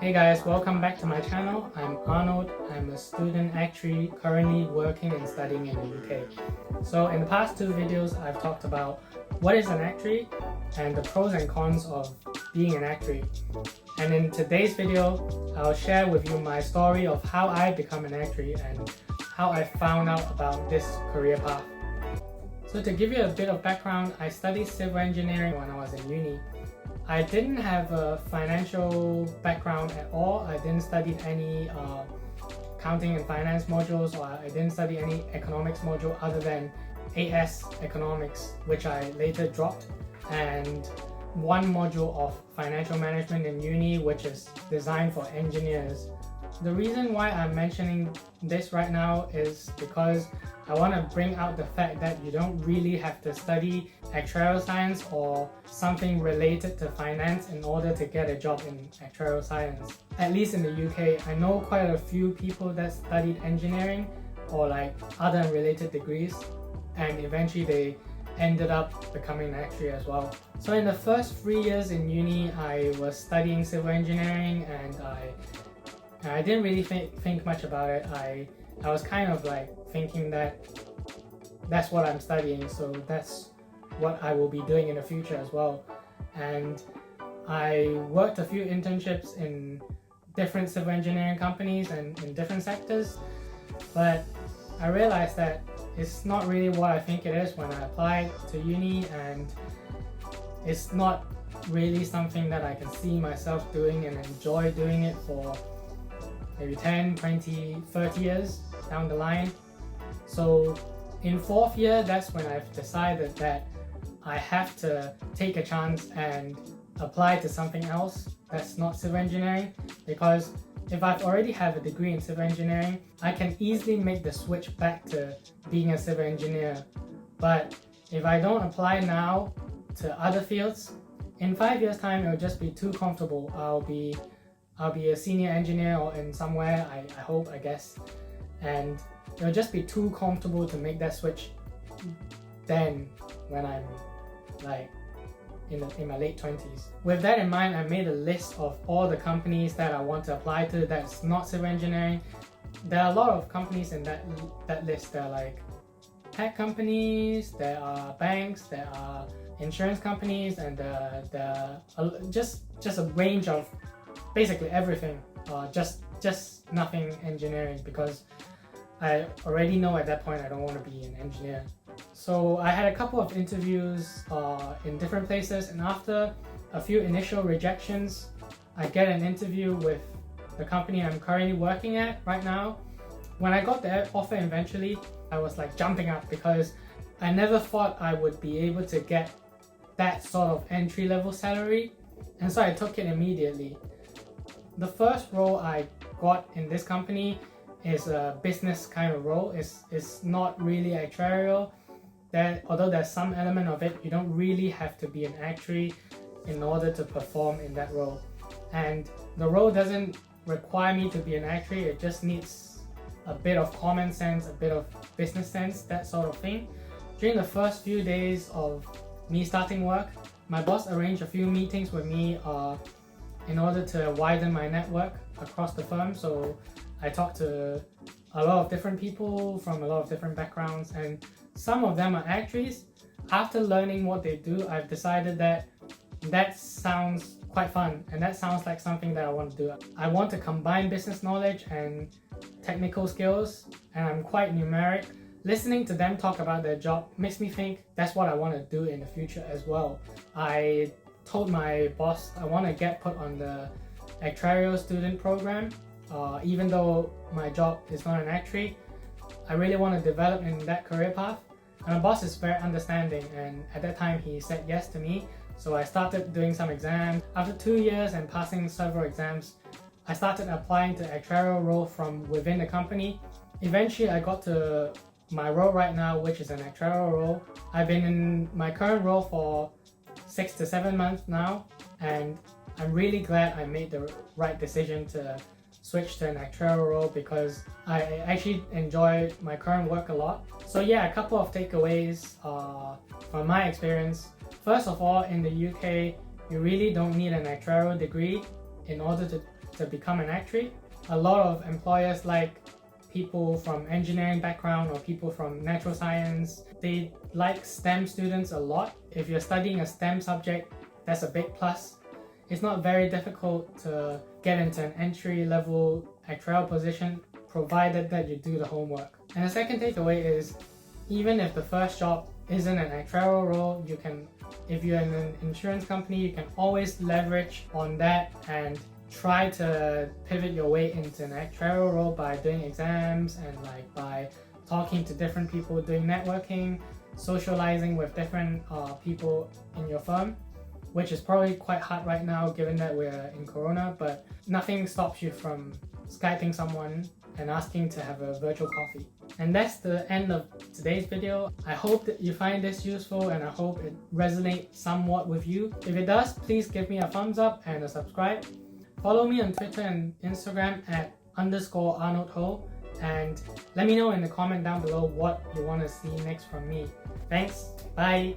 Hey guys, welcome back to my channel. I'm Arnold. I'm a student actually currently working and studying in the UK. So in the past two videos, I've talked about what is an actuary and the pros and cons of being an actuary. And in today's video, I'll share with you my story of how I become an actuary and how I found out about this career path. So to give you a bit of background, I studied civil engineering when I was in uni. I didn't have a financial background at all. I didn't study any accounting and finance modules, or I didn't study any economics module other than AS Economics, which I later dropped, and one module of financial management in uni, which is designed for engineers. The reason why I'm mentioning this right now is because I want to bring out the fact that you don't really have to study actuarial science or something related to finance in order to get a job in actuarial science. At least in the UK, I know quite a few people that studied engineering or like other related degrees, and eventually they ended up becoming an actuary as well. So in the first 3 years in uni, I was studying civil engineering, and I didn't really think much about it. I was kind of like thinking that that's what I'm studying, so that's what I will be doing in the future as well. And I worked a few internships in different civil engineering companies and in different sectors, but I realized that it's not really what I think it is when I applied to uni, and it's not really something that I can see myself doing and enjoy doing it for maybe 10, 20, 30 years down the line. So in fourth year, that's when I've decided that I have to take a chance and apply to something else that's not civil engineering, because if I've already have a degree in civil engineering, I can easily make the switch back to being a civil engineer. But if I don't apply now to other fields, in 5 years time it'll just be too comfortable. I'll be a senior engineer or in somewhere, I hope, I guess, and it'll just be too comfortable to make that switch then when I'm like in my late 20s. With that in mind, I made a list of all the companies that I want to apply to that's not civil engineering. There are a lot of companies in that list. There are like tech companies, there are banks, there are insurance companies, and there are just a range of basically everything, just nothing engineering, because I already know at that point I don't want to be an engineer. So I had a couple of interviews in different places, and after a few initial rejections, I get an interview with the company I'm currently working at right now. When I got the offer eventually, I was like jumping up, because I never thought I would be able to get that sort of entry-level salary, and so I took it immediately. The first role I got in this company is a business kind of role. It's not really actuarial. Although there's some element of it, you don't really have to be an actuary in order to perform in that role. And the role doesn't require me to be an actuary, it just needs a bit of common sense, a bit of business sense, that sort of thing. During the first few days of me starting work, my boss arranged a few meetings with me in order to widen my network across the firm. So I talked to a lot of different people from a lot of different backgrounds, and some of them are actuaries. After learning what they do, I've decided that sounds quite fun, and that sounds like something that I want to do. I want to combine business knowledge and technical skills, and I'm quite numeric. Listening to them talk about their job makes me think that's what I want to do in the future as well. I told my boss I want to get put on the actuarial student program. Even though my job is not an actuary, I really want to develop in that career path. And my boss is very understanding, and at that time he said yes to me. So I started doing some exams. After 2 years and passing several exams, I started applying to actuarial role from within the company. Eventually I got to my role right now, which is an actuarial role. I've been in my current role for 6 to 7 months now, and I'm really glad I made the right decision to switch to an actuarial role, because I actually enjoy my current work a lot. So yeah, a couple of takeaways from my experience. First of all, in the UK, you really don't need an actuarial degree in order to become an actuary. A lot of employers like people from engineering background or people from natural science. They like STEM students a lot. If you're studying a STEM subject, that's a big plus. It's not very difficult to get into an entry-level actuarial position, provided that you do the homework. And the second takeaway is, even if the first job isn't an actuarial role, you can, if you're in an insurance company, you can always leverage on that and try to pivot your way into an actuarial role by doing exams and like by talking to different people, doing networking, socializing with different people in your firm, which is probably quite hard right now given that we're in Corona, but nothing stops you from Skyping someone and asking to have a virtual coffee. And that's the end of today's video. I hope that you find this useful and I hope it resonates somewhat with you. If it does, please give me a thumbs up and a subscribe. Follow me on Twitter and Instagram at _ArnoldHo, and let me know in the comment down below what you want to see next from me. Thanks, bye!